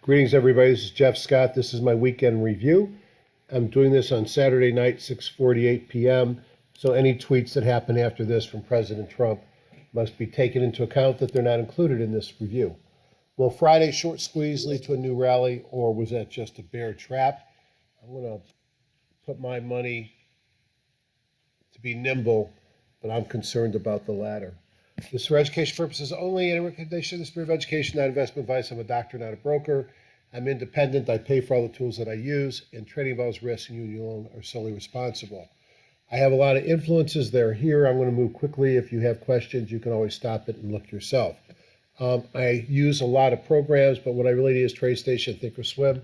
Greetings, everybody. This is Jeff Scott. This is my weekend review. I'm doing this on Saturday night, 6:48 p.m. So any tweets that happen after this from President Trump must be taken into account that they're not included in this review. Will Friday's short squeeze lead to a new rally, or was that just a bear trap? I'm going to put my money to be nimble, but I'm concerned about the latter. This is for education purposes only, and a recommendation is for education, not investment advice. I'm a doctor, not a broker. I'm independent. I pay for all the tools that I use, and trading involves risk, and you alone are solely responsible. I have a lot of influences that are here. I'm going to move quickly. If you have questions, you can always stop it and look yourself. I use a lot of programs, but what I really need is TradeStation, Thinkorswim,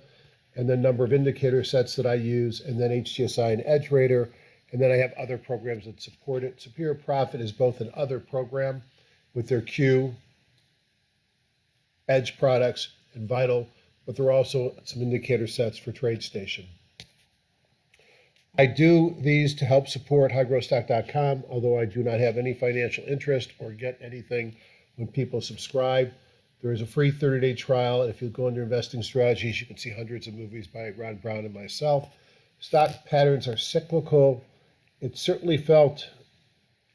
and the number of indicator sets that I use, and then HGSI and EdgeRater. And then I have other programs that support it. Superior Profit is both an other program with their Q, Edge products, and Vital, but there are also some indicator sets for TradeStation. I do these to help support highgrowthstock.com, although I do not have any financial interest or get anything when people subscribe. There is a free 30-day trial, and if you go under investing strategies, you can see hundreds of movies by Ron Brown and myself. Stock patterns are cyclical. It certainly felt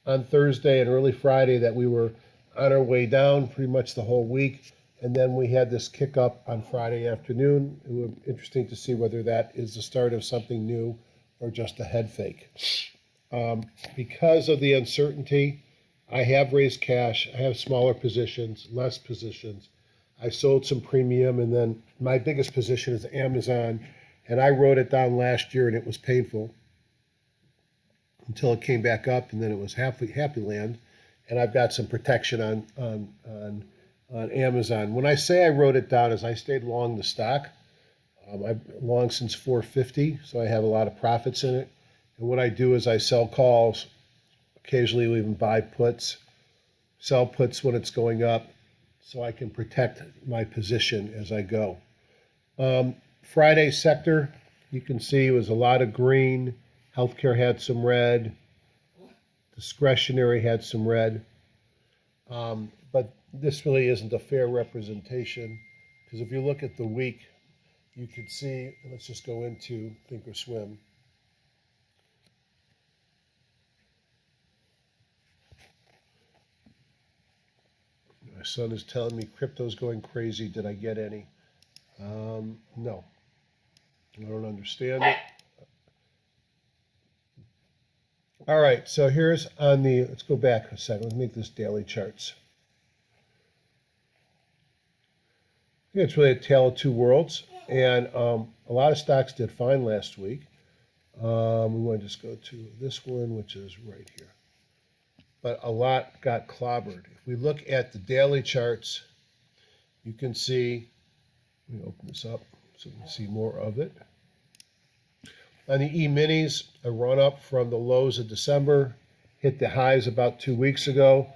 on Thursday and early Friday that we were on our way down pretty much the whole week. And then we had this kick up on Friday afternoon. It would be interesting to see whether that is the start of something new or just a head fake. Because of the uncertainty, I have raised cash. I have smaller positions, less positions. I sold some premium, and then my biggest position is Amazon. And I wrote it down last year, and it was painful until it came back up, and then it was happy land. And I've got some protection on Amazon. When I say I wrote it down, is I stayed long the stock. I've long since 450, so I have a lot of profits in it. And what I do is I sell calls. Occasionally, we even buy puts, sell puts when it's going up, so I can protect my position as I go. Friday sector, you can see it was a lot of green. Healthcare had some red. Discretionary had some red. But this really isn't a fair representation, because if you look at the week, you can see, let's just go into Thinkorswim. My son is telling me crypto's going crazy. Did I get any? No. I don't understand it. All right, so here's on the, let's go back a second. Let's make this daily charts. I think it's really a tale of two worlds, and a lot of stocks did fine last week. We want to just go to this one, which is right here. But a lot got clobbered. If we look at the daily charts, you can see, let me open this up so we can see more of it. On the E-minis, a run up from the lows of December, hit the highs about 2 weeks ago.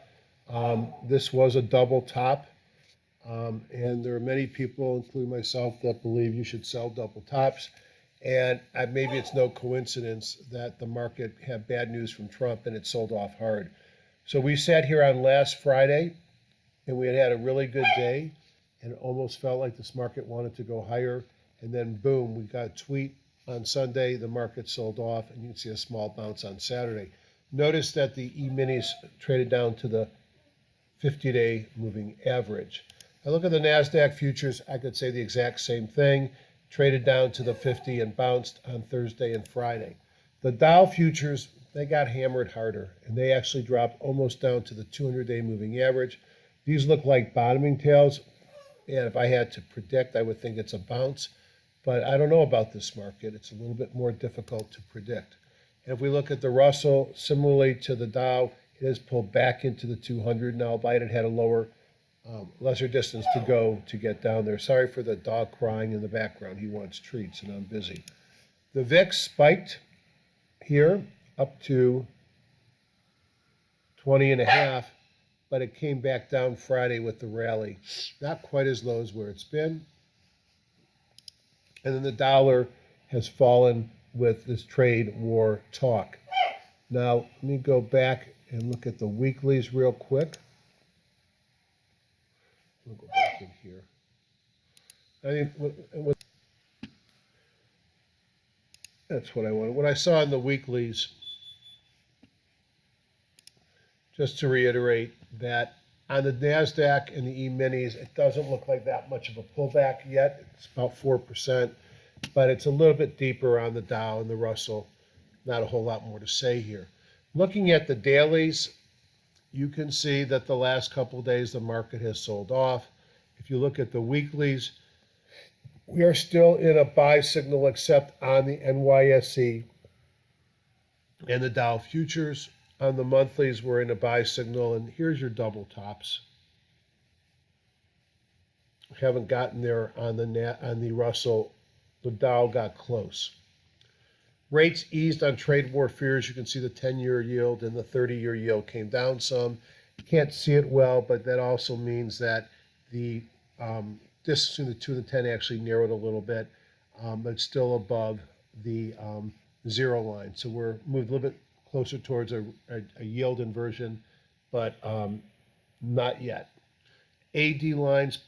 This was a double top, and there are many people, including myself, that believe you should sell double tops. And maybe it's no coincidence that the market had bad news from Trump and it sold off hard. So we sat here on last Friday, and we had a really good day, and it almost felt like this market wanted to go higher. And then, boom, we got a tweet on Sunday. The market sold off, and you can see a small bounce on Saturday. Notice that the E-minis traded down to the 50-day moving average. Now look at the NASDAQ futures. I could say the exact same thing. Traded down to the 50 and bounced on Thursday and Friday. The Dow futures, they got hammered harder, and they actually dropped almost down to the 200-day moving average. These look like bottoming tails, and if I had to predict, I would think it's a bounce. But I don't know about this market. It's a little bit more difficult to predict. And if we look at the Russell, similarly to the Dow, it has pulled back into the 200 now, albeit it had a lesser distance to go to get down there. Sorry for the dog crying in the background. He wants treats, and I'm busy. The VIX spiked here up to 20.5, but it came back down Friday with the rally. Not quite as low as where it's been. And then the dollar has fallen with this trade war talk. Now, let me go back and look at the weeklies real quick. We'll go back in here. I think that's what I wanted. What I saw in the weeklies, just to reiterate that on the NASDAQ and the E-minis, it doesn't look like that much of a pullback yet. It's about 4%, but it's a little bit deeper on the Dow and the Russell. Not a whole lot more to say here. Looking at the dailies, you can see that the last couple of days the market has sold off. If you look at the weeklies, we are still in a buy signal except on the NYSE and the Dow futures. On the monthlies, we're in a buy signal, and here's your double tops. We haven't gotten there on the Russell. The Dow got close. Rates eased on trade war fears. You can see the 10-year yield and the 30-year yield came down some. You can't see it well, but that also means that the distance between the 2 and the 10 actually narrowed a little bit, but it's still above the zero line. So we're moved a little bit closer towards a yield inversion, but not yet. AD lines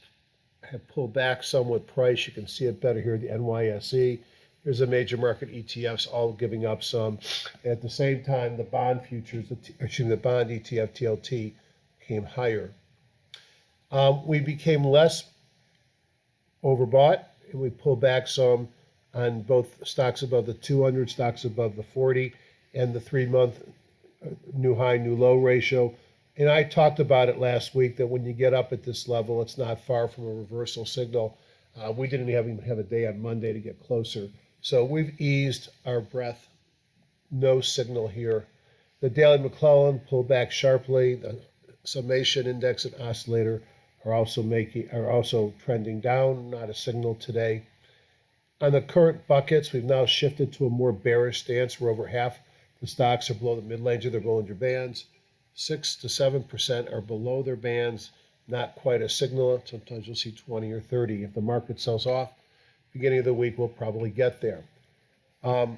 have pulled back some with price. You can see it better here, the NYSE. Here's the major market ETFs all giving up some. At the same time, the bond futures, the bond ETF TLT came higher. We became less overbought, and we pulled back some on both stocks above the 200, stocks above the 40, and the 3-month new high, new low ratio. And I talked about it last week that when you get up at this level, it's not far from a reversal signal. We didn't even have a day on Monday to get closer. So we've eased our breath. No signal here. The daily McClellan pulled back sharply. The summation index and oscillator are also trending down. Not a signal today. On the current buckets, we've now shifted to a more bearish stance where over half the stocks are below the mid-range of their Bollinger Bands. 6 to 7% are below their bands. Not quite a signal. Sometimes you'll see 20 or 30. If the market sells off, beginning of the week, we'll probably get there. That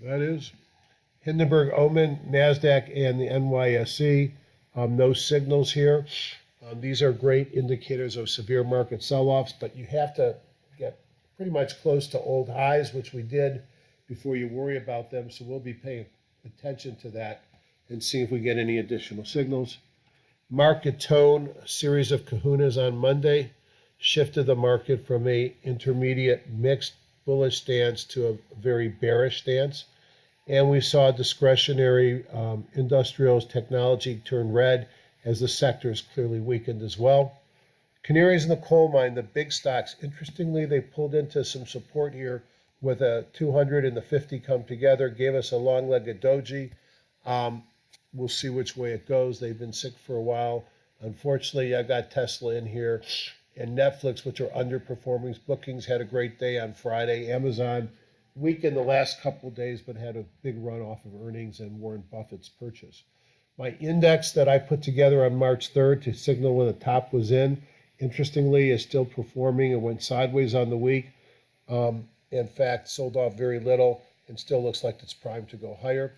is Hindenburg, Omen, NASDAQ, and the NYSE. No signals here. These are great indicators of severe market sell-offs, but you have to get pretty much close to old highs, which we did, before you worry about them. So we'll be paying attention to that and see if we get any additional signals. Market tone, a series of kahunas on Monday, shifted the market from a intermediate mixed bullish stance to a very bearish stance. And we saw discretionary industrials, technology turn red as the sectors clearly weakened as well. Canaries in the coal mine, the big stocks, interestingly, they pulled into some support here with a 200 and the 50 come together, gave us a long-legged doji. We'll see which way it goes. They've been sick for a while. Unfortunately, I got Tesla in here and Netflix, which are underperforming. Bookings had a great day on Friday. Amazon, weak in the last couple of days, but had a big run off of earnings and Warren Buffett's purchase. My index that I put together on March 3rd to signal when the top was in, interestingly, is still performing. It went sideways on the week. In fact, sold off very little and still looks like it's primed to go higher.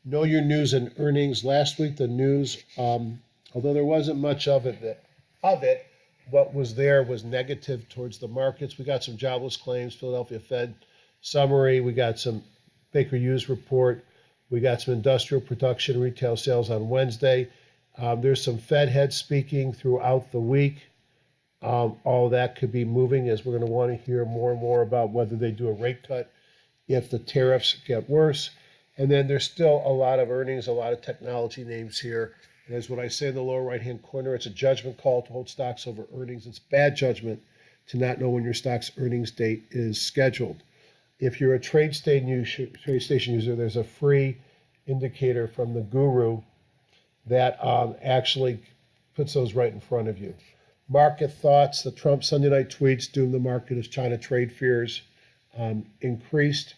Know your news and earnings. Last week, the news, although there wasn't much of it, what was there was negative towards the markets. We got some jobless claims, Philadelphia Fed summary. We got some Baker Hughes report. We got some industrial production, retail sales on Wednesday. There's some Fed heads speaking throughout the week. All that could be moving as we're going to want to hear more and more about whether they do a rate cut if the tariffs get worse. And then there's still a lot of earnings, a lot of technology names here. And as what I say in the lower right-hand corner, it's a judgment call to hold stocks over earnings. It's bad judgment to not know when your stock's earnings date is scheduled. If you're a TradeStation user, there's a free indicator from the guru that actually puts those right in front of you. Market thoughts, the Trump Sunday night tweets doomed the market as China trade fears increased.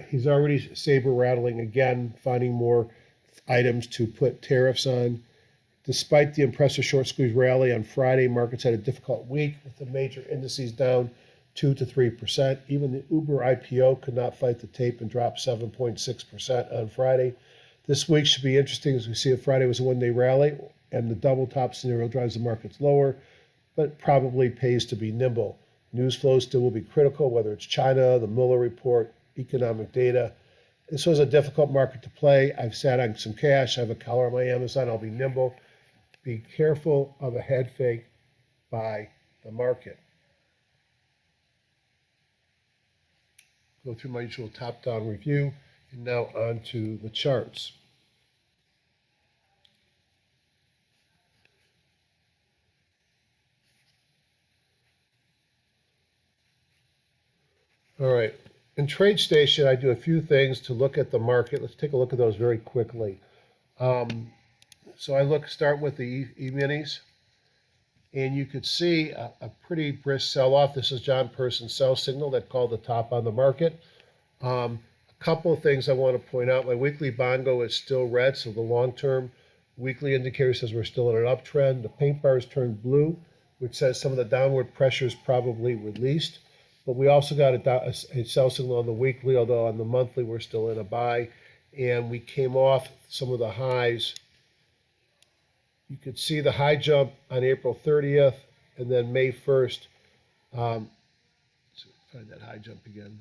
He's already saber rattling again, finding more items to put tariffs on. Despite the impressive short squeeze rally on Friday, markets had a difficult week with the major indices down 2 to 3%. Even the Uber IPO could not fight the tape and dropped 7.6% on Friday. This week should be interesting as we see if Friday was a one-day rally and the double top scenario drives the markets lower, but probably pays to be nimble. News flow still will be critical, whether it's China, the Mueller Report, economic data. This was a difficult market to play. I've sat on some cash. I have a collar on my Amazon. I'll be nimble. Be careful of a head fake by the market. Go through my usual top-down review, and now on to the charts. All right. In TradeStation, I do a few things to look at the market. Let's take a look at those very quickly. So I start with the E-minis, and you could see a pretty brisk sell-off. This is John Person's sell signal that called the top on the market. A couple of things I want to point out. My weekly bongo is still red, so the long-term weekly indicator says we're still in an uptrend. The paint bars turned blue, which says some of the downward pressure is probably released. But we also got a sell signal on the weekly, although on the monthly we're still in a buy. And we came off some of the highs. You could see the high jump on April 30th and then May 1st. Let's find that high jump again.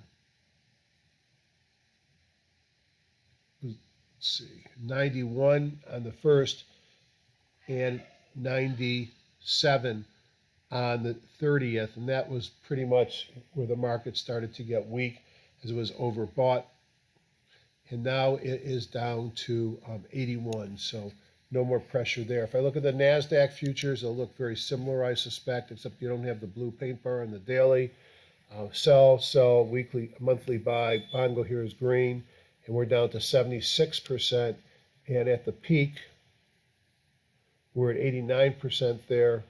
Let's see, 91 on the 1st and 97 on the 30th, and that was pretty much where the market started to get weak as it was overbought. And now it is down to 81, so no more pressure there. If I look at the NASDAQ futures, they'll look very similar, I suspect, except you don't have the blue paint bar on the daily. Sell, weekly, monthly buy. Bongo here is green, and we're down to 76%. And at the peak, we're at 89% there.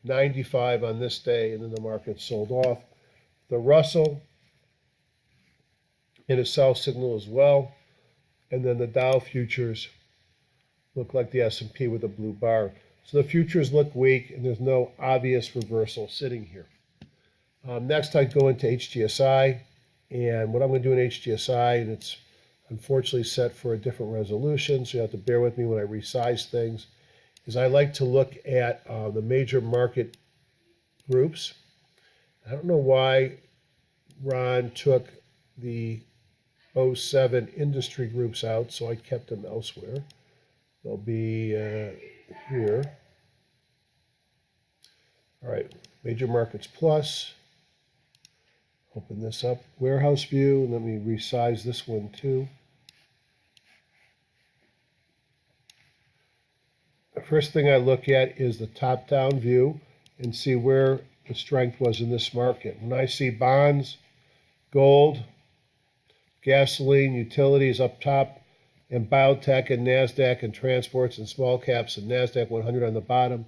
95 on this day, and then the market sold off. The Russell in a sell signal as well, and then the Dow futures look like the S&P with a blue bar. So the futures look weak, and there's no obvious reversal sitting here. Next, I go into HGSI, and what I'm going to do in HGSI, and it's unfortunately set for a different resolution, so you have to bear with me when I resize things, is I like to look at the major market groups. I don't know why Ron took the 07 industry groups out, so I kept them elsewhere. They'll be here. All right, major markets plus. Open this up, warehouse view, and let me resize this one too. The first thing I look at is the top-down view and see where the strength was in this market. When I see bonds, gold, gasoline, utilities up top, and biotech and NASDAQ and transports and small caps and NASDAQ 100 on the bottom,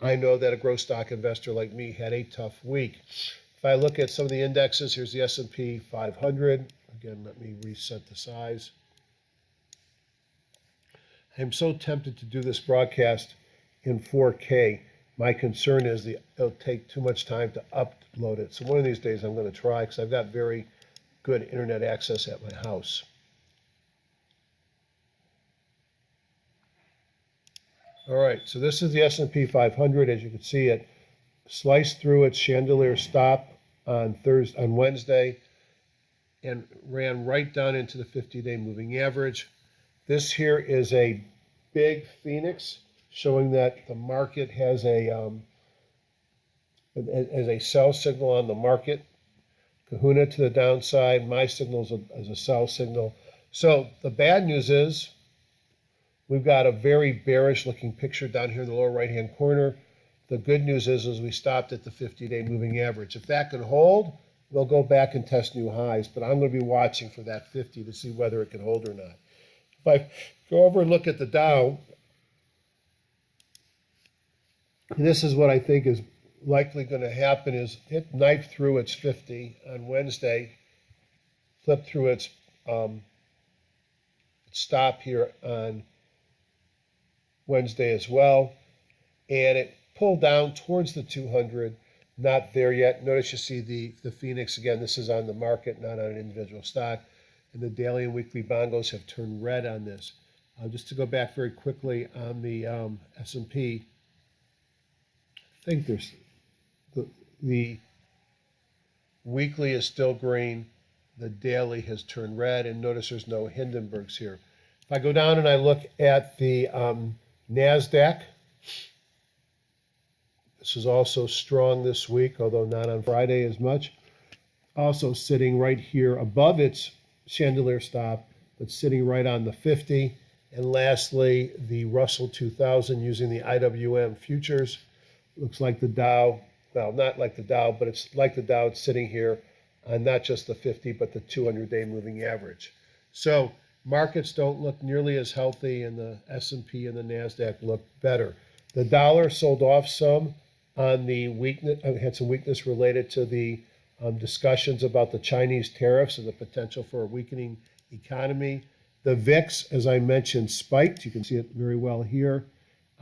I know that a growth stock investor like me had a tough week. If I look at some of the indexes, here's the S&P 500. Again, let me reset the size. I'm so tempted to do this broadcast in 4K. My concern is it'll take too much time to upload it. So one of these days I'm going to try because I've got very good internet access at my house. All right, so this is the S&P 500. As you can see, it sliced through its chandelier stop on Wednesday and ran right down into the 50-day moving average. This here is a big phoenix showing that the market has a sell signal on the market. Kahuna to the downside. My signal is a sell signal. So the bad news is we've got a very bearish looking picture down here in the lower right-hand corner. The good news is we stopped at the 50-day moving average. If that can hold, we'll go back and test new highs. But I'm going to be watching for that 50 to see whether it can hold or not. If I go over and look at the Dow, this is what I think is likely going to happen is it knifed through its 50 on Wednesday, flipped through its stop here on Wednesday as well, and it pulled down towards the 200, not there yet. Notice you see the Phoenix again. This is on the market, not on an individual stock. and the daily and weekly bongos have turned red on this. Just to go back very quickly on the S&P, I think there's the weekly is still green, the daily has turned red, and notice there's no Hindenburgs here. If I go down and I look at the NASDAQ, this is also strong this week, although not on Friday as much. Also sitting right here above its chandelier stop, but sitting right on the 50. And lastly, the Russell 2000 using the IWM futures. Looks like the Dow, well, not like the Dow, but it's like the Dow. It's sitting here on not just the 50, but the 200-day moving average. So markets don't look nearly as healthy, and the S&P and the NASDAQ look better. The dollar sold off some on the weakness, had some weakness related to the discussions about the Chinese tariffs and the potential for a weakening economy. The VIX, as I mentioned, spiked. You can see it very well here.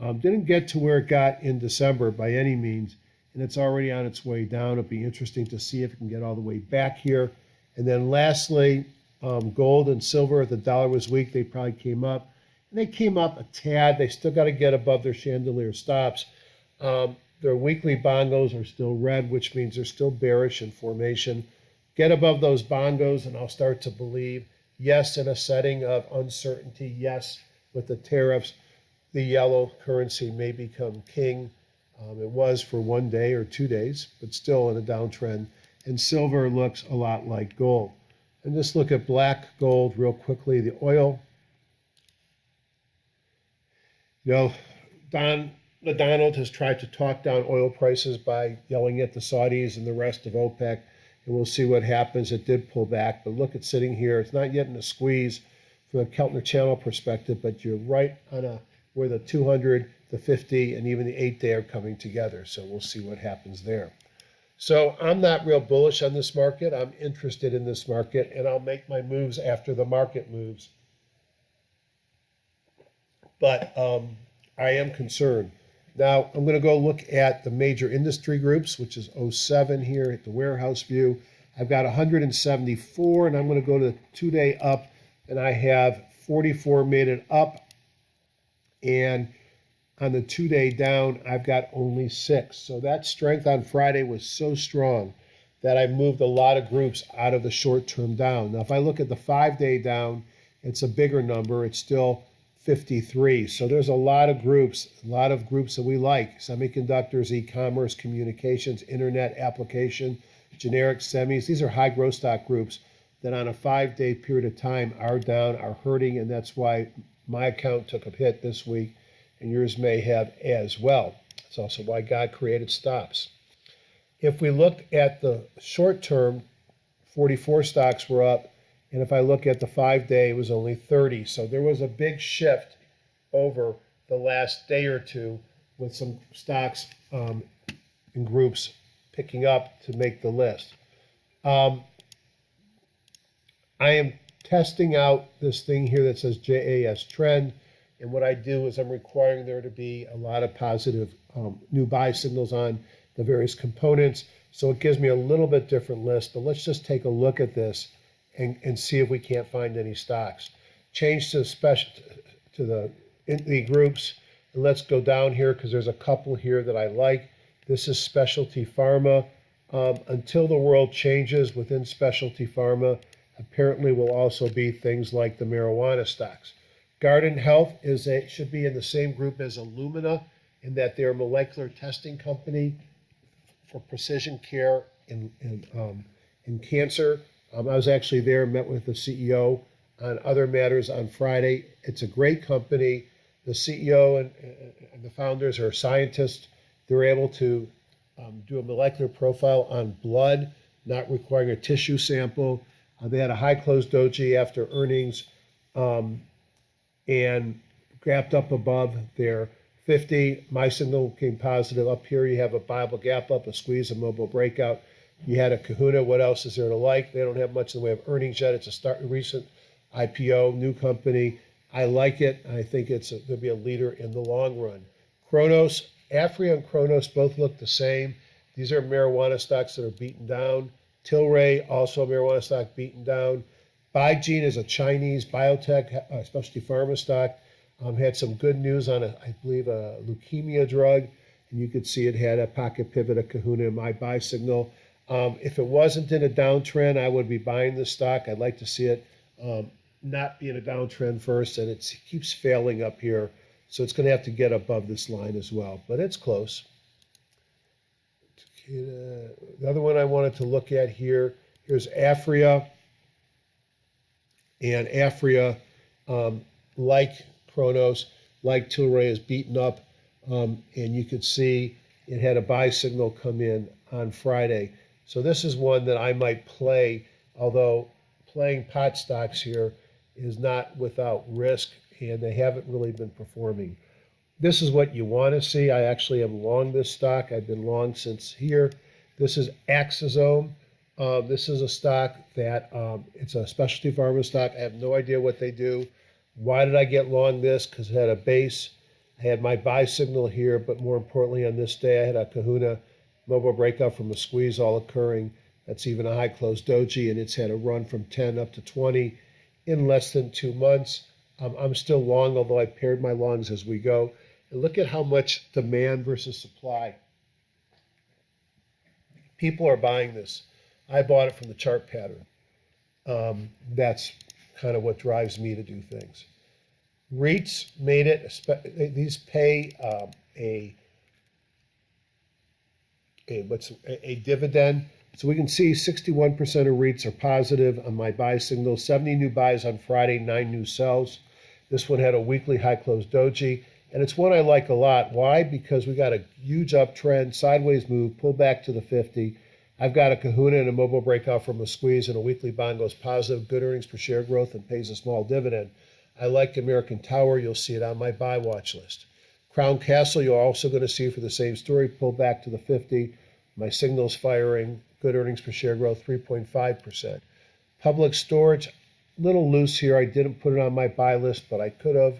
Didn't get to where it got in December by any means, and it's already on its way down. It'll be interesting to see if it can get all the way back here. And then lastly, gold and silver. The dollar was weak. They probably came up. And they came up a tad. They still got to get above their chandelier stops. Their weekly bongos are still red, which means they're still bearish in formation. Get above those bongos, and I'll start to believe, yes, in a setting of uncertainty, yes, with the tariffs, the yellow currency may become king. It was for 1 day or 2 days, but still in a downtrend. And silver looks a lot like gold. And just look at black gold real quickly, the oil. You know, Donald has tried to talk down oil prices by yelling at the Saudis and the rest of OPEC, and we'll see what happens. It did pull back, but look at sitting here. It's not yet in a squeeze from a Keltner channel perspective, but you're right on where the 200, the 50, and even the 8-day are coming together. So we'll see what happens there. So I'm not real bullish on this market. I'm interested in this market, and I'll make my moves after the market moves. But I am concerned. Now, I'm going to go look at the major industry groups, which is 07 here at the warehouse view. I've got 174, and I'm going to go to the 2-day up, and I have 44 made it up. And on the 2-day down, I've got only 6. So that strength on Friday was so strong that I moved a lot of groups out of the short-term down. Now, if I look at the 5-day down, it's a bigger number. It's still 53. So there's a lot of groups that we like. Semiconductors, e-commerce, communications, internet application, generic semis. These are high growth stock groups that on a 5-day period of time are down, are hurting, and that's why my account took a hit this week, and yours may have as well. It's also why God created stops. If we look at the short term, 44 stocks were up. And if I look at the 5-day, it was only 30. So there was a big shift over the last day or two with some stocks and groups picking up to make the list. I am testing out this thing here that says JAS trend. And what I do is I'm requiring there to be a lot of positive new buy signals on the various components. So it gives me a little bit different list. But let's just take a look at this and see if we can't find any stocks. Change to the groups, and let's go down here because there's a couple here that I like. This is specialty pharma. Until the world changes within specialty pharma, apparently will also be things like the marijuana stocks. Guardant Health should be in the same group as Illumina in that they're a molecular testing company for precision care in cancer. I was actually there, met with the CEO on other matters on Friday. It's a great company. The CEO and the founders are scientists. They're able to do a molecular profile on blood, not requiring a tissue sample. They had a high closed doji after earnings and gapped up above their 50. My signal came positive. Up here, you have a Bible gap up, a squeeze, a mobile breakout. You had a kahuna. What else is there to like? They don't have much in the way of earnings yet. It's a recent IPO, new company. I like it. I think the'll be a leader in the long run. Kronos, Afria and Kronos both look the same. These are marijuana stocks that are beaten down. Tilray, also a marijuana stock beaten down. Bygene is a Chinese biotech specialty pharma stock. Had some good news on, I believe, a leukemia drug. And you could see it had a pocket pivot, a kahuna in my buy signal. If it wasn't in a downtrend, I would be buying the stock. I'd like to see it not be in a downtrend first, and it keeps failing up here. So it's going to have to get above this line as well, but it's close. The other one I wanted to look at here's Afria. And Afria, like Kronos, like Tilray, is beaten up. And you could see it had a buy signal come in on Friday. So this is one that I might play, although playing pot stocks here is not without risk, and they haven't really been performing. This is what you want to see. I actually am long this stock. I've been long since here. This is Axosome. This is a stock that it's a specialty pharma stock. I have no idea what they do. Why did I get long this? Because it had a base. I had my buy signal here, but more importantly on this day, I had a kahuna mobile breakout from a squeeze all occurring. That's even a high close doji, and it's had a run from 10 up to 20 in less than 2 months. I'm still long, although I paired my longs as we go. And look at how much demand versus supply. People are buying this. I bought it from the chart pattern. That's kind of what drives me to do things. REITs made it. These pay a dividend. So we can see 61% of REITs are positive on my buy signal. 70 new buys on Friday, 9 new sells. This one had a weekly high close doji, and it's one I like a lot. Why? Because we got a huge uptrend, sideways move, pull back to the 50. I've got a kahuna and a mobile breakout from a squeeze, and a weekly bond goes positive, good earnings per share growth, and pays a small dividend. I like American Tower. You'll see it on my buy watch list. Crown Castle, you're also going to see for the same story, pull back to the 50. My signal's firing, good earnings per share growth, 3.5%. Public Storage, little loose here. I didn't put it on my buy list, but I could have.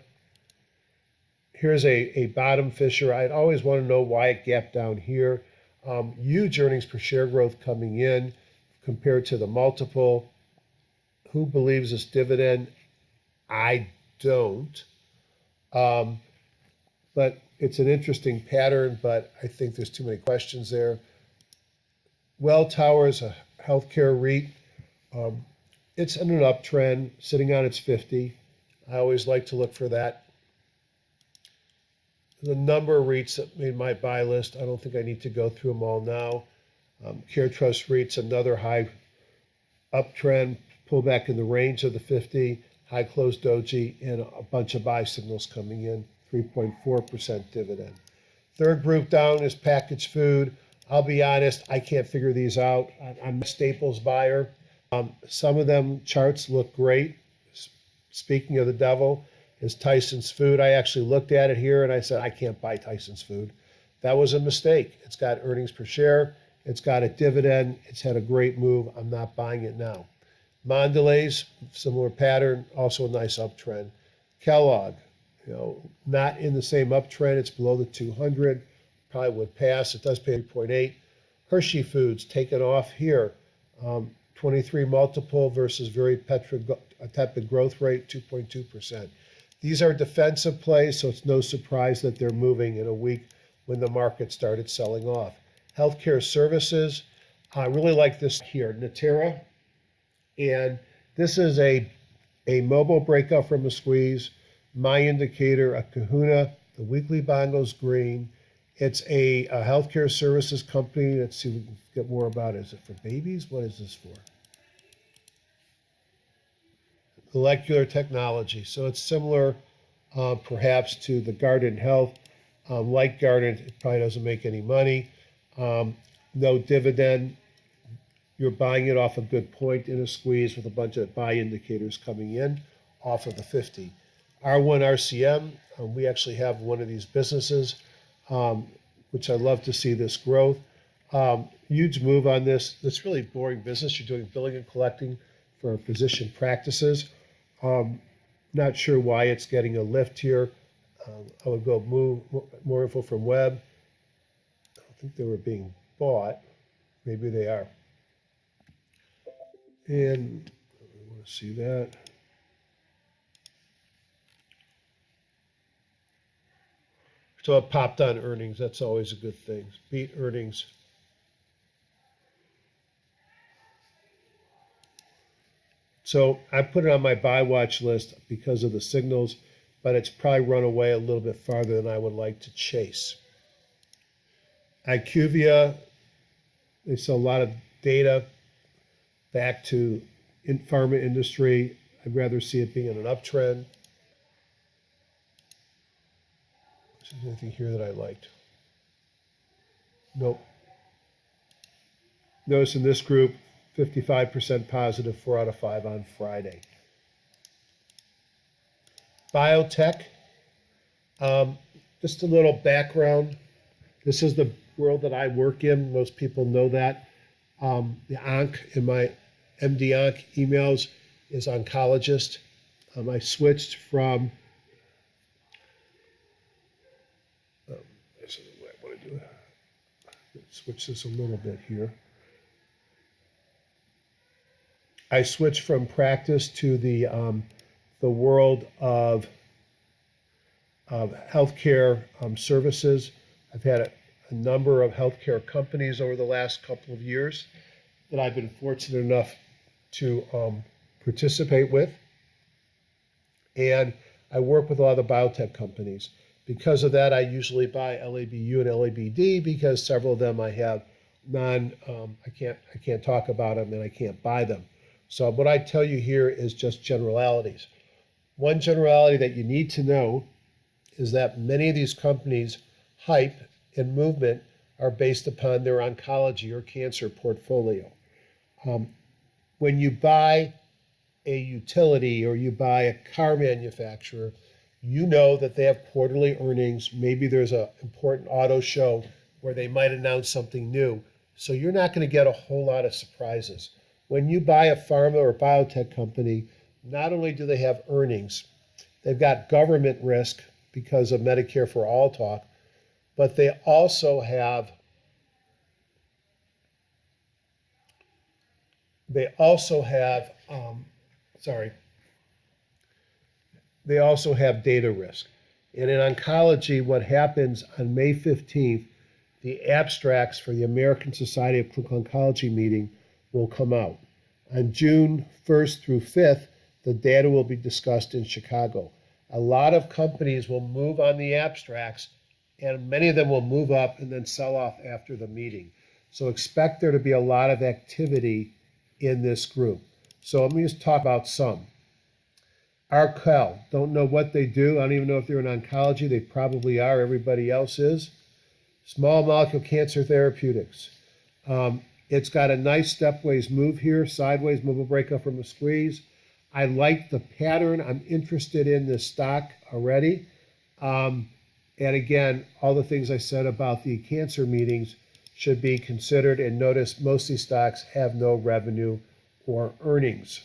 Here's a bottom fisher. I'd always want to know why it gapped down here. Huge earnings per share growth coming in compared to the multiple. Who believes this dividend? I don't. But it's an interesting pattern, but I think there's too many questions there. Welltower is a healthcare REIT. It's in an uptrend, sitting on its 50. I always like to look for that. The number of REITs that made my buy list, I don't think I need to go through them all now. CareTrust REIT's another high uptrend, pull back in the range of the 50, high close doji, and a bunch of buy signals coming in, 3.4% dividend. Third group down is packaged food. I'll be honest, I can't figure these out. I'm a staples buyer. Some of them charts look great. Speaking of the devil, is Tyson's Food. I actually looked at it here and I said, I can't buy Tyson's Food. That was a mistake. It's got earnings per share. It's got a dividend. It's had a great move. I'm not buying it now. Mondelez, similar pattern, also a nice uptrend. Kellogg, not in the same uptrend. It's below the 200. Probably would pass. It does pay 8.8. Hershey Foods taken off here. 23 multiple versus very tepid growth rate, 2.2%. These are defensive plays, so it's no surprise that they're moving in a week when the market started selling off. Healthcare services, I really like this here, Natera. And this is a mobile breakout from a squeeze. My indicator, a kahuna. The weekly bond goes green. It's a healthcare services company. Let's see if we can get more about it. Is it for babies? What is this for? Molecular technology. So it's similar perhaps to the Guardant Health. Like Guardant, it probably doesn't make any money. No dividend. You're buying it off a good point in a squeeze with a bunch of buy indicators coming in off of the 50. R1 RCM, we actually have one of these businesses, which I love to see this growth. Huge move on this. It's really boring business. You're doing billing and collecting for physician practices. Not sure why it's getting a lift here. I would go move more info from Web. I don't think they were being bought. Maybe they are. And want to see that. So it popped on earnings. That's always a good thing. Beat earnings. So I put it on my buy watch list because of the signals, but it's probably run away a little bit farther than I would like to chase. IQVIA, they sell a lot of data back to pharma industry. I'd rather see it being in an uptrend. Is there anything here that I liked? Nope. Notice in this group, 55% positive, 4 out of 5 on Friday. Biotech, just a little background. This is the world that I work in. Most people know that. The onc in my MD onc emails is oncologist. I switched from, this is the way I want to do it. Switch this a little bit here. I switched from practice to the world of healthcare services. I've had a number of healthcare companies over the last couple of years that I've been fortunate enough to participate with. And I work with a lot of the biotech companies. Because of that, I usually buy LABU and LABD because several of them I have I can't talk about them and I can't buy them. So what I tell you here is just generalities. One generality that you need to know is that many of these companies' hype and movement are based upon their oncology or cancer portfolio. When you buy a utility or you buy a car manufacturer, you know that they have quarterly earnings. Maybe there's an important auto show where they might announce something new. So you're not going to get a whole lot of surprises. When you buy a pharma or biotech company, not only do they have earnings, they've got government risk because of Medicare for All talk, but they also have data risk. And in oncology, what happens on May 15th, the abstracts for the American Society of Clinical Oncology meeting will come out. On June 1st through 5th, the data will be discussed in Chicago. A lot of companies will move on the abstracts, and many of them will move up and then sell off after the meeting. So expect there to be a lot of activity in this group. So let me just talk about some. Arkel, don't know what they do. I don't even know if they're in oncology. They probably are. Everybody else is. Small molecule cancer therapeutics. It's got a nice stepways move here, sideways move, a breakup from a squeeze. I like the pattern. I'm interested in this stock already. And again, all the things I said about the cancer meetings should be considered. And notice most of these stocks have no revenue or earnings.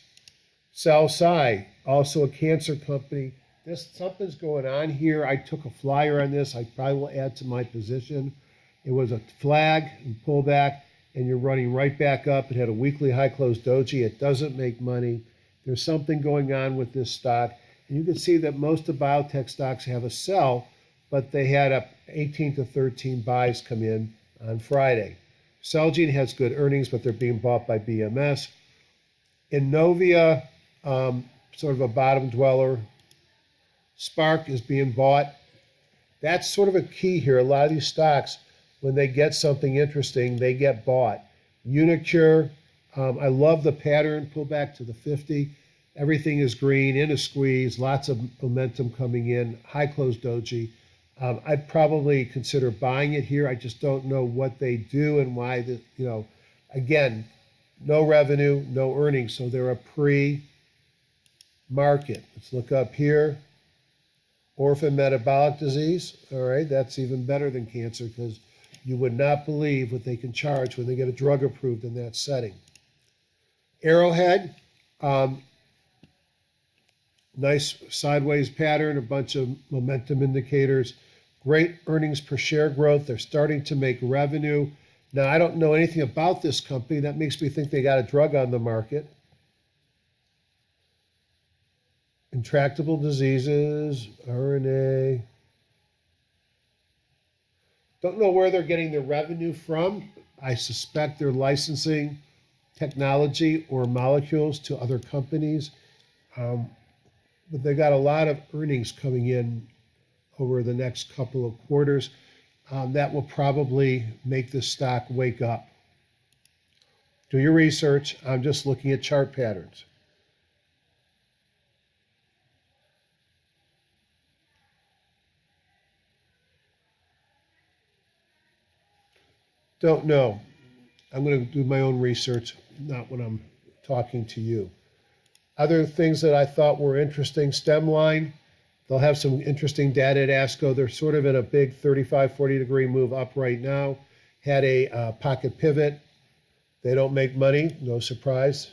Cell-Sci, also a cancer company. Something's going on here. I took a flyer on this. I probably will add to my position. It was a flag and pullback, and you're running right back up. It had a weekly high close doji. It doesn't make money. There's something going on with this stock. And you can see that most of biotech stocks have a sell, but they had 18 to 13 buys come in on Friday. Celgene has good earnings, but they're being bought by BMS. Innovia, sort of a bottom dweller. Spark is being bought. That's sort of a key here. A lot of these stocks, when they get something interesting, they get bought. Unicure, I love the pattern, pull back to the 50. Everything is green, in a squeeze, lots of momentum coming in, high close doji. I'd probably consider buying it here. I just don't know what they do and why, again, no revenue, no earnings. So they're a pre-market. Let's look up here. Orphan metabolic disease. All right, that's even better than cancer because you would not believe what they can charge when they get a drug approved in that setting. Arrowhead, nice sideways pattern, a bunch of momentum indicators, great earnings per share growth. They're starting to make revenue. Now, I don't know anything about this company. That makes me think they got a drug on the market. Intractable diseases, RNA. Don't know where they're getting their revenue from. I suspect they're licensing technology or molecules to other companies. But they got a lot of earnings coming in over the next couple of quarters. That will probably make this stock wake up. Do your research. I'm just looking at chart patterns. Don't know. I'm going to do my own research, not when I'm talking to you. Other things that I thought were interesting, Stemline. They'll have some interesting data at ASCO. They're sort of in a big 35, 40 degree move up right now. Had a pocket pivot. They don't make money, no surprise.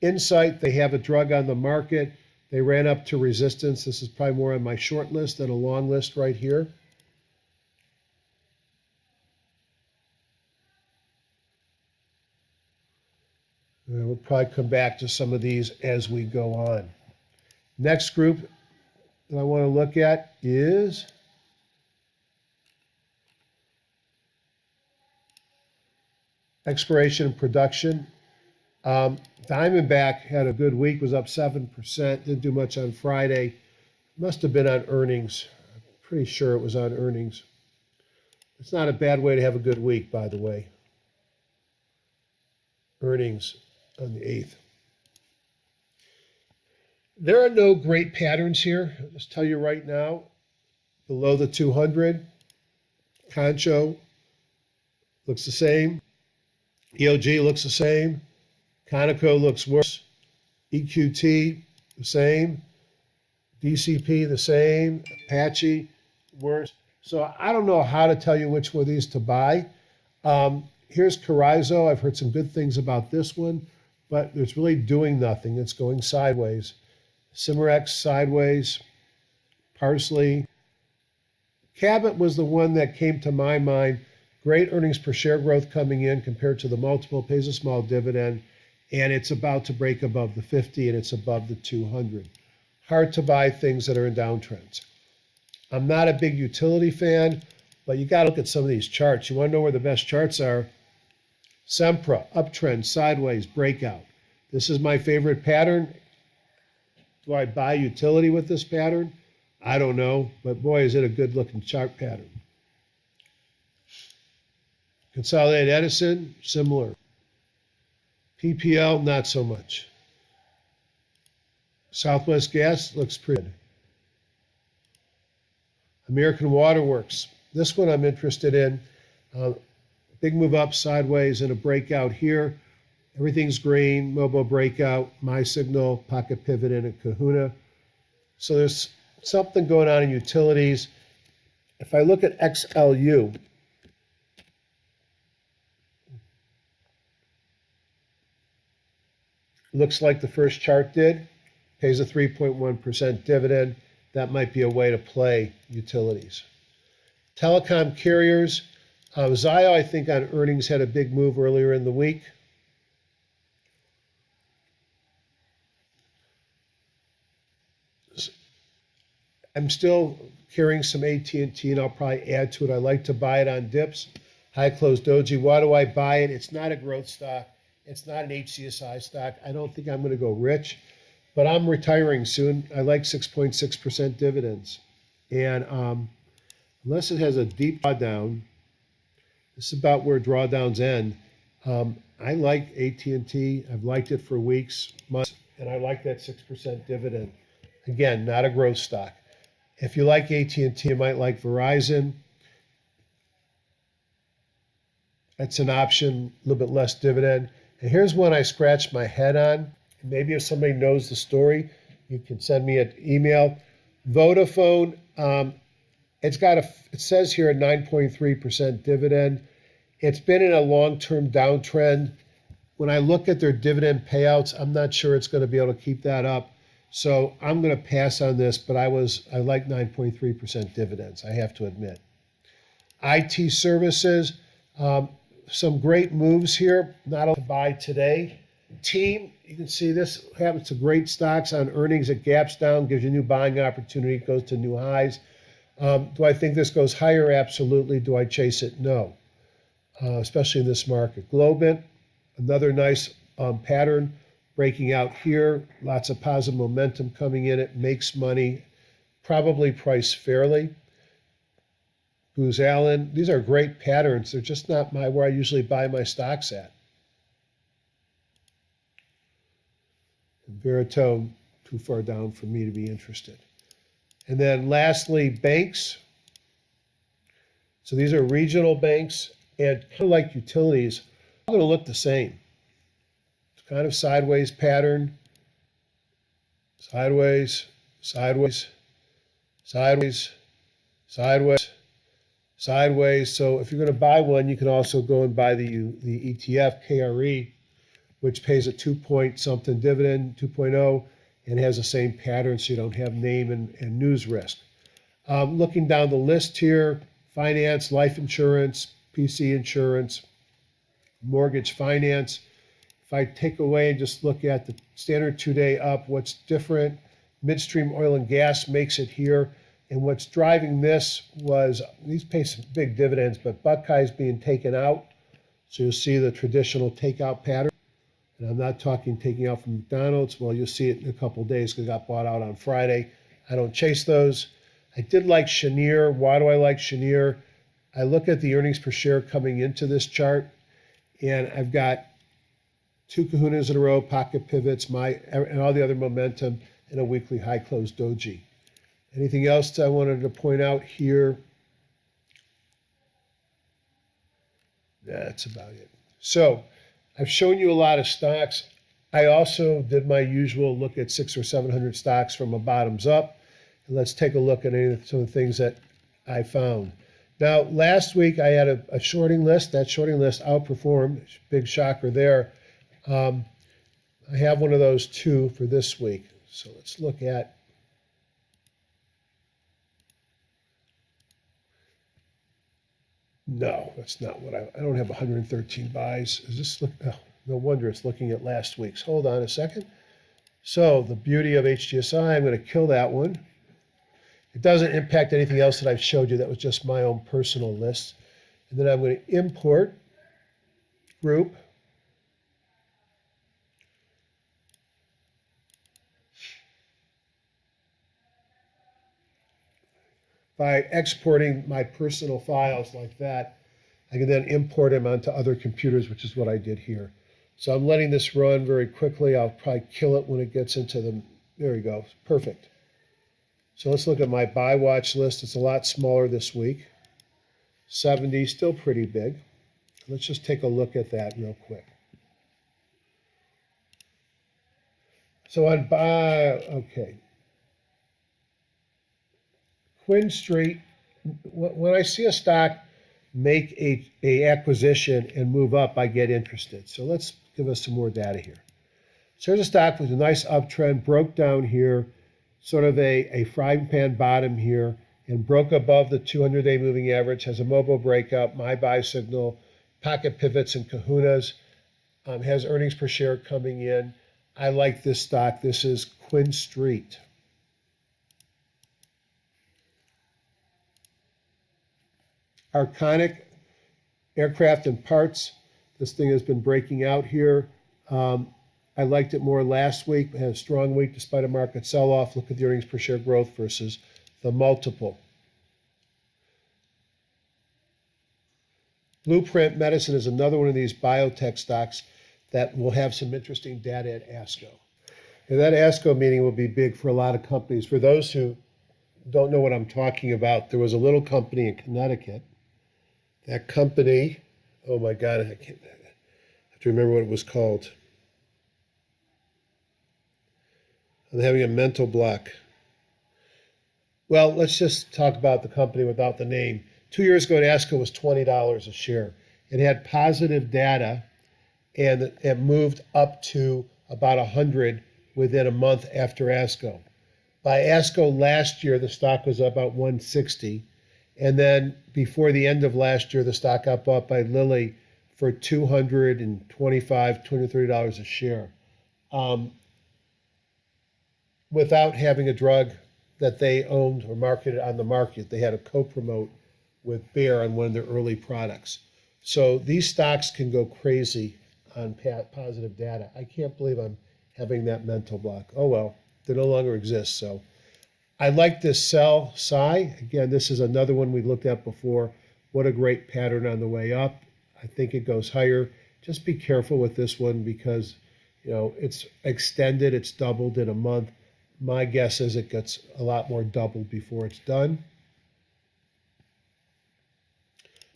Insight, they have a drug on the market. They ran up to resistance. This is probably more on my short list than a long list right here. And we'll probably come back to some of these as we go on. Next group that I want to look at is exploration and production. Diamondback had a good week, was up 7%, didn't do much on Friday. Must have been on earnings. I'm pretty sure it was on earnings. It's not a bad way to have a good week, by the way. Earnings on the 8th. There are no great patterns here. I'll just tell you right now, below the 200, Concho looks the same. EOG looks the same. Conoco looks worse. EQT, the same. DCP, the same. Apache, worse. So I don't know how to tell you which one of these to buy. Here's Carrizo. I've heard some good things about this one, but it's really doing nothing. It's going sideways. Cimarex, sideways. Parsley. Cabot was the one that came to my mind. Great earnings per share growth coming in compared to the multiple, pays a small dividend, and it's about to break above the 50 and it's above the 200. Hard to buy things that are in downtrends. I'm not a big utility fan, but you got to look at some of these charts. You want to know where the best charts are? Sempra, uptrend, sideways, breakout. This is my favorite pattern. Do I buy utility with this pattern? I don't know, but boy, is it a good looking chart pattern. Consolidated Edison, similar. PPL, not so much. Southwest Gas looks pretty good. American Waterworks. This one I'm interested in. Big move up sideways and a breakout here. Everything's green, Mobo breakout, My Signal, pocket pivot in a Kahuna. So there's something going on in utilities. If I look at XLU, looks like the first chart did, pays a 3.1% dividend. That might be a way to play utilities. Telecom carriers, Zio, I think on earnings had a big move earlier in the week. I'm still carrying some AT&T, and I'll probably add to it. I like to buy it on dips. High close doji. Why do I buy it? It's not a growth stock. It's not an HGSI stock. I don't think I'm going to go rich, but I'm retiring soon. I like 6.6% dividends. And unless it has a deep drawdown, this is about where drawdowns end. I like AT&T. I've liked it for weeks, months, and I like that 6% dividend. Again, not a growth stock. If you like AT&T, you might like Verizon. That's an option, a little bit less dividend. And here's one I scratched my head on. Maybe if somebody knows the story, you can send me an email. Vodafone, it says here a 9.3% dividend. It's been in a long-term downtrend. When I look at their dividend payouts, I'm not sure it's going to be able to keep that up. So I'm going to pass on this, but I like 9.3% dividends, I have to admit. IT services, some great moves here, not to buy today. Team, you can see this happens to great stocks on earnings. It gaps down, gives you new buying opportunity, goes to new highs. Do I think this goes higher? Absolutely. Do I chase it? No, especially in this market. Globant, another nice pattern breaking out here. Lots of positive momentum coming in. It makes money, probably priced fairly. Booz Allen, these are great patterns. They're just not where I usually buy my stocks at. Veritone, too far down for me to be interested. And then lastly, banks. So these are regional banks, and kind of like utilities, all going to look the same. It's kind of sideways pattern, sideways, sideways, sideways, sideways, sideways. So if you're going to buy one, you can also go and buy the ETF, KRE, which pays a 2-point-something dividend, 2.0, and has the same pattern, so you don't have name and news risk. Looking down the list here, finance, life insurance, PC insurance, mortgage finance. If I take away and just look at the standard 2-day up, what's different? Midstream oil and gas makes it here. And what's driving this was, these pay some big dividends, but Buckeye's being taken out. So you'll see the traditional takeout pattern. And I'm not talking taking out from McDonald's. Well, you'll see it in a couple of days because it got bought out on Friday. I don't chase those. I did like Cheniere. Why do I like Cheniere? I look at the earnings per share coming into this chart, and I've got 2 kahunas in a row, pocket pivots, and all the other momentum, and a weekly high close doji. Anything else I wanted to point out here? That's about it. So I've shown you a lot of stocks. I also did my usual look at 600 or 700 stocks from a bottoms up. And let's take a look at some of the things that I found. Now, last week I had a shorting list. That shorting list outperformed. Big shocker there. I have one of those too for this week. So let's look at. No, that's not what I don't have 113 buys. Is this look? Oh, no wonder it's looking at last week's. Hold on a second. So the beauty of HGSI, I'm going to kill that one. It doesn't impact anything else that I've showed you. That was just my own personal list. And then I'm going to import group. By exporting my personal files like that, I can then import them onto other computers, which is what I did here. So I'm letting this run very quickly. I'll probably kill it when it gets into the, there we go, perfect. So let's look at my buy watch list. It's a lot smaller this week. 70, still pretty big. Let's just take a look at that real quick. So on buy, okay. Quinn Street, when I see a stock make a acquisition and move up, I get interested. So let's give us some more data here. So here's a stock with a nice uptrend, broke down here, sort of a frying pan bottom here, and broke above the 200-day moving average, has a mobile breakout, my buy signal, pocket pivots and kahunas, has earnings per share coming in. I like this stock. This is Quinn Street. Arconic aircraft and parts. This thing has been breaking out here. I liked it more last week, but had a strong week despite a market sell-off. Look at the earnings per share growth versus the multiple. Blueprint Medicine is another one of these biotech stocks that will have some interesting data at ASCO. And that ASCO meeting will be big for a lot of companies. For those who don't know what I'm talking about, there was a little company in Connecticut. That company, oh my God, I have to remember what it was called. I'm having a mental block. Well, let's just talk about the company without the name. 2 years ago, ASCO was $20 a share. It had positive data, and it moved up to about 100 within a month after ASCO. By ASCO last year, the stock was about 160. And then before the end of last year, the stock got bought by Lilly for $225, $230 a share, without having a drug that they owned or marketed on the market. They had a co-promote with Bayer on one of their early products. So these stocks can go crazy on positive data. I can't believe I'm having that mental block. Oh well, they no longer exist. So I like this sell SI. Again, this is another one we looked at before. What a great pattern on the way up. I think it goes higher. Just be careful with this one because, you know, it's extended, it's doubled in a month. My guess is it gets a lot more doubled before it's done.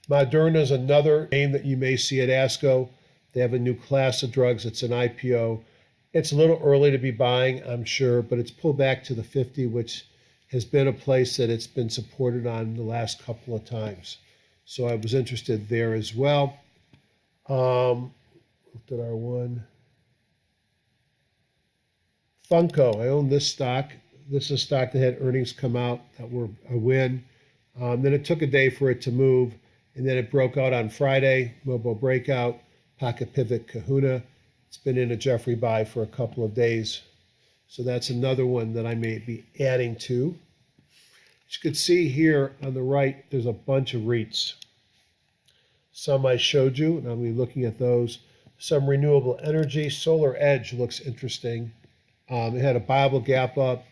Moderna is another name that you may see at ASCO. They have a new class of drugs. It's an IPO. It's a little early to be buying, I'm sure, but it's pulled back to the 50, which has been a place that it's been supported on the last couple of times. So I was interested there as well. Looked at our one. Funko, I own this stock. This is a stock that had earnings come out that were a win. Then it took a day for it to move, and then it broke out on Friday, Mobile Breakout, Pocket Pivot, Kahuna. It's been in a Jeffrey buy for a couple of days. So that's another one that I may be adding to. As you can see here on the right, there's a bunch of REITs. Some I showed you, and I'll be looking at those. Some renewable energy. Solar Edge looks interesting. It had a Bible gap up.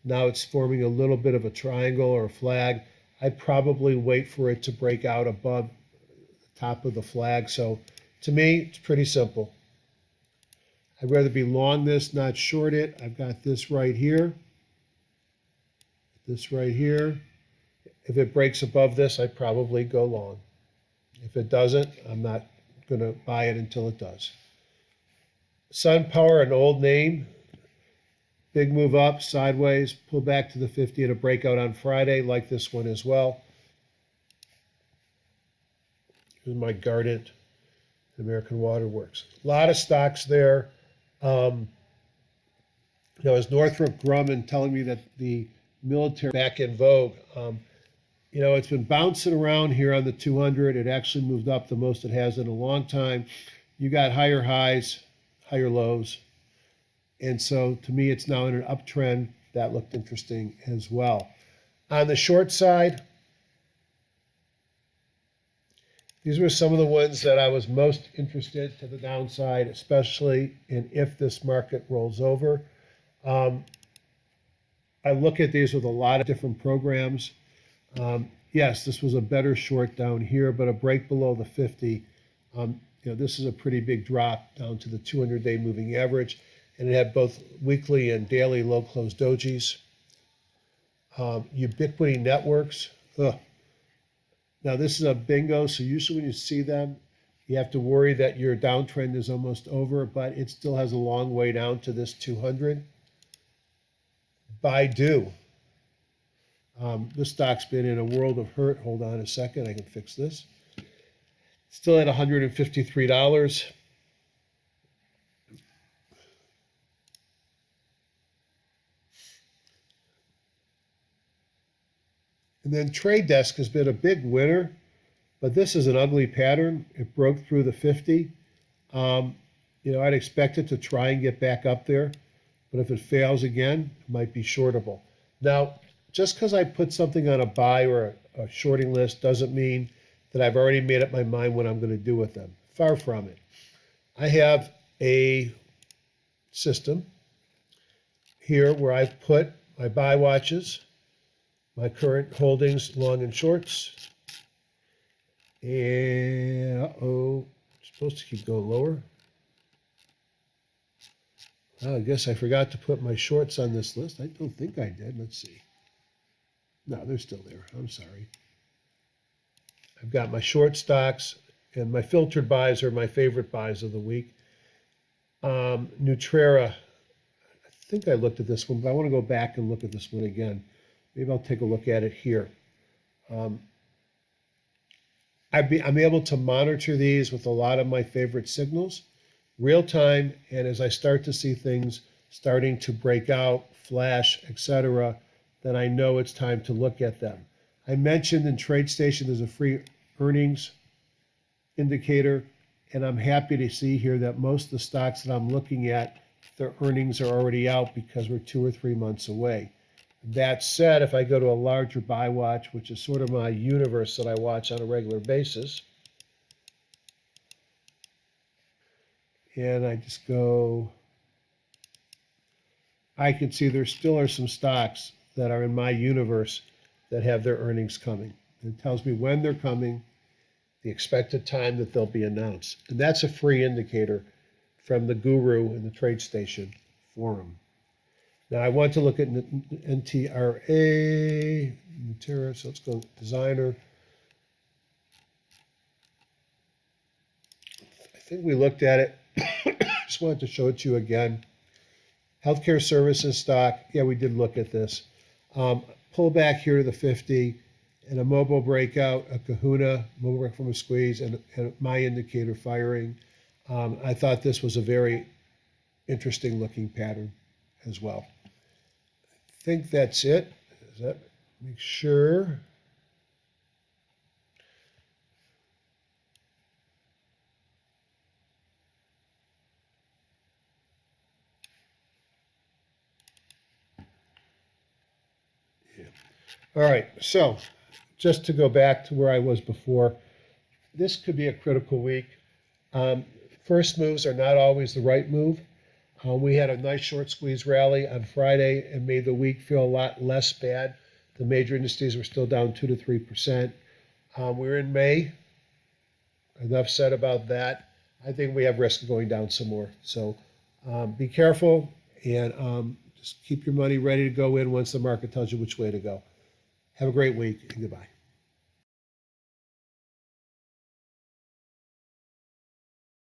Now it's forming a little bit of a triangle or a flag. I'd probably wait for it to break out above the top of the flag. So to me, it's pretty simple. I'd rather be long this, not short it. I've got this right here. This right here. If it breaks above this, I'd probably go long. If it doesn't, I'm not going to buy it until it does. SunPower, an old name. Big move up, sideways, pull back to the 50 at a breakout on Friday, like this one as well. Here's my Guardant, American Water Works. A lot of stocks there. You know, as Northrop Grumman telling me that the military back in vogue. You know, it's been bouncing around here on the 200. It actually moved up the most it has in a long time. You got higher highs, higher lows. And so to me, it's now in an uptrend. That looked interesting as well. On the short side, these were some of the ones that I was most interested to the downside, especially in if this market rolls over. I look at these with a lot of different programs. Yes, this was a better short down here, but a break below the 50. You know, this is a pretty big drop down to the 200-day moving average. And it had both weekly and daily low close dojis. Ubiquity Networks. Ugh. Now this is a bingo, so usually when you see them, you have to worry that your downtrend is almost over, but it still has a long way down to this 200. Baidu. This stock's been in a world of hurt. Hold on a second, I can fix this. Still at $153. And then Trade Desk has been a big winner, but this is an ugly pattern. It broke through the 50. You know, I'd expect it to try and get back up there, but if it fails again, it might be shortable. Now, just because I put something on a buy or a shorting list doesn't mean that I've already made up my mind what I'm going to do with them. Far from it. I have a system here where I've put my buy watches, my current holdings, long and shorts. And, it's supposed to keep going lower. Oh, I guess I forgot to put my shorts on this list. I don't think I did. Let's see. No, they're still there. I'm sorry. I've got my short stocks, and my filtered buys are my favorite buys of the week. Nutrera. I think I looked at this one, but I want to go back and look at this one again. Maybe I'll take a look at it here. I'm able to monitor these with a lot of my favorite signals, real time, and as I start to see things starting to break out, flash, etc., then I know it's time to look at them. I mentioned in TradeStation there's a free earnings indicator, And I'm happy to see here that most of the stocks that I'm looking at, their earnings are already out because we're 2 or 3 months away. That said, if I go to a larger buy watch, which is sort of my universe that I watch on a regular basis, and I just go, I can see there still are some stocks that are in my universe that have their earnings coming. It tells me when they're coming, the expected time that they'll be announced. And that's a free indicator from the guru in the TradeStation forum. Now I want to look at NTRA, the tariffs. Let's go designer. I think we looked at it. Just wanted to show it to you again. Healthcare services stock. Yeah, we did look at this. Pull back here to the 50 and a mobile breakout, a kahuna, mobile break from a squeeze, and my indicator firing. I thought this was a very interesting looking pattern as well. I think that's it. Is that, make sure. Yeah. All right, so just to go back to where I was before, this could be a critical week. First moves are not always the right move. We had a nice short squeeze rally on Friday and made the week feel a lot less bad. The major indices were still down 2 to 3%. We're in May. Enough said about that. I think we have risk of going down some more. So be careful and just keep your money ready to go in once the market tells you which way to go. Have a great week and goodbye.